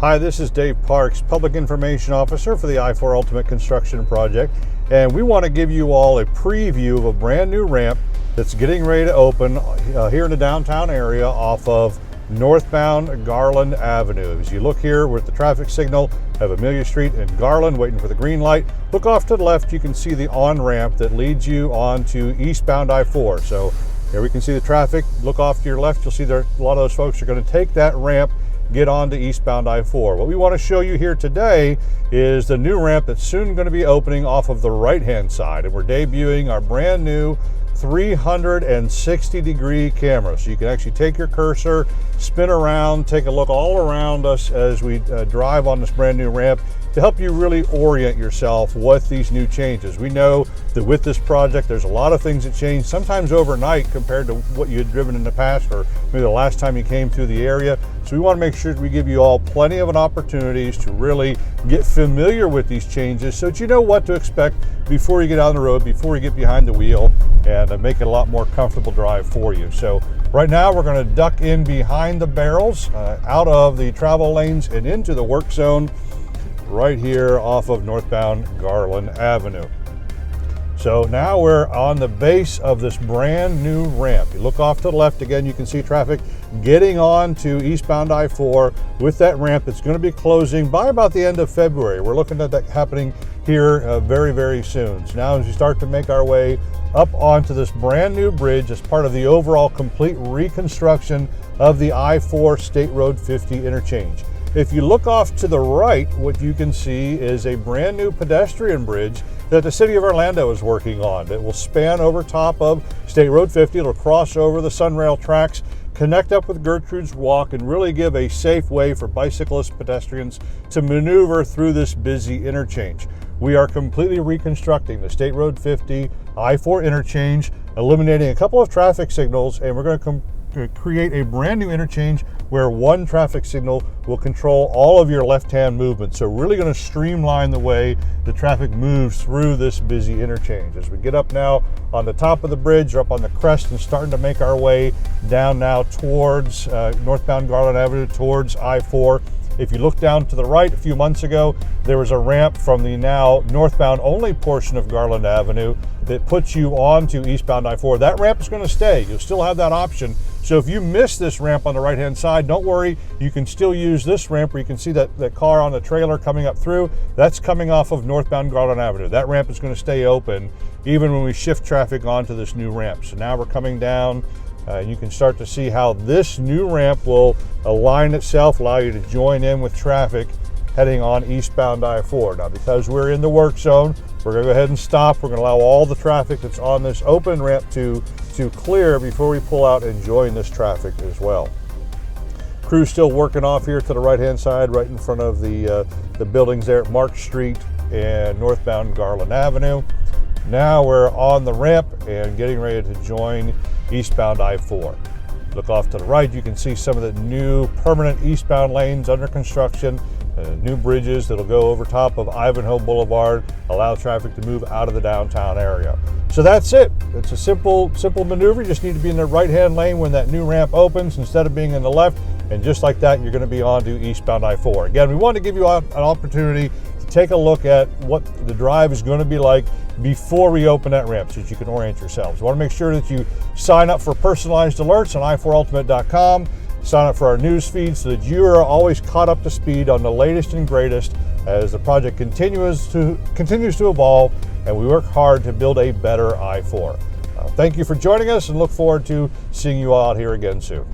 Hi, this is Dave Parks, Public Information Officer for the I-4 Ultimate Construction Project, and we want to give you all a preview of a brand new ramp that's getting ready to open here in the downtown area off of northbound Garland Avenue. As you look here with the traffic signal of Amelia Street and Garland waiting for the green light, look off to the left, you can see the on-ramp that leads you on to eastbound I-4. So here we can see the traffic. Look off to your left, you'll see there a lot of those folks are going to take that ramp, get on to eastbound I-4. What we want to show you here today is the new ramp that's soon going to be opening off of the right-hand side, and we're debuting our brand new 360-degree camera. So you can actually take your cursor, spin around, take a look all around us as we drive on this brand new ramp to help you really orient yourself with these new changes. We know that with this project, there's a lot of things that change, sometimes overnight compared to what you had driven in the past or maybe the last time you came through the area. So we want to make sure that we give you all plenty of opportunities to really get familiar with these changes so that you know what to expect before you get on the road, before you get behind the wheel, and make it a lot more comfortable drive for you. So right now we're going to duck in behind the barrels, out of the travel lanes and into the work zone right here off of northbound Garland Avenue. So now we're on the base of this brand new ramp. You look off to the left again, you can see traffic getting on to eastbound I-4 with that ramp that's going to be closing by about the end of February. We're looking at that happening here very, very soon. So now as we start to make our way up onto this brand new bridge as part of the overall complete reconstruction of the I-4 State Road 50 interchange. If you look off to the right, what you can see is a brand new pedestrian bridge that the City of Orlando is working on that will span over top of State Road 50. It'll cross over the Sunrail tracks, connect up with Gertrude's Walk, and really give a safe way for bicyclists, pedestrians to maneuver through this busy interchange. We are completely reconstructing the State Road 50 I-4 interchange, eliminating a couple of traffic signals, and we're going to create a brand new interchange where one traffic signal will control all of your left-hand movement. So really going to streamline the way the traffic moves through this busy interchange. As we get up now on the top of the bridge, or up on the crest, and starting to make our way down now towards northbound Garland Avenue, towards I-4. If you look down to the right, a few months ago, there was a ramp from the now northbound only portion of Garland Avenue that puts you onto eastbound I-4. That ramp is going to stay. You'll still have that option. So if you miss this ramp on the right-hand side, don't worry. You can still use this ramp where you can see that car on the trailer coming up through. That's coming off of northbound Garland Avenue. That ramp is going to stay open even when we shift traffic onto this new ramp. So now we're coming down. You can start to see how this new ramp will align itself, allow you to join in with traffic heading on eastbound I-4. Now, because we're in the work zone, we're going to go ahead and stop. We're going to allow all the traffic that's on this open ramp to clear before we pull out and join this traffic as well. Crew's still working off here to the right-hand side, right in front of the buildings there at Mark Street and northbound Garland Avenue. Now we're on the ramp and getting ready to join eastbound I-4. Look off to the right, you can see some of the new permanent eastbound lanes under construction, new bridges that'll go over top of Ivanhoe Boulevard, allow traffic to move out of the downtown area. So that's it. It's a simple maneuver. You just need to be in the right-hand lane when that new ramp opens instead of being in the left, and just like that, you're going to be on to eastbound I-4. Again, we want to give you an opportunity to take a look at what the drive is going to be like before we open that ramp so that you can orient yourselves. We want to make sure that you sign up for personalized alerts on i4ultimate.com. Sign up for our news feed so that you are always caught up to speed on the latest and greatest as the project continues to evolve, and we work hard to build a better I-4. Thank you for joining us, and look forward to seeing you all out here again soon.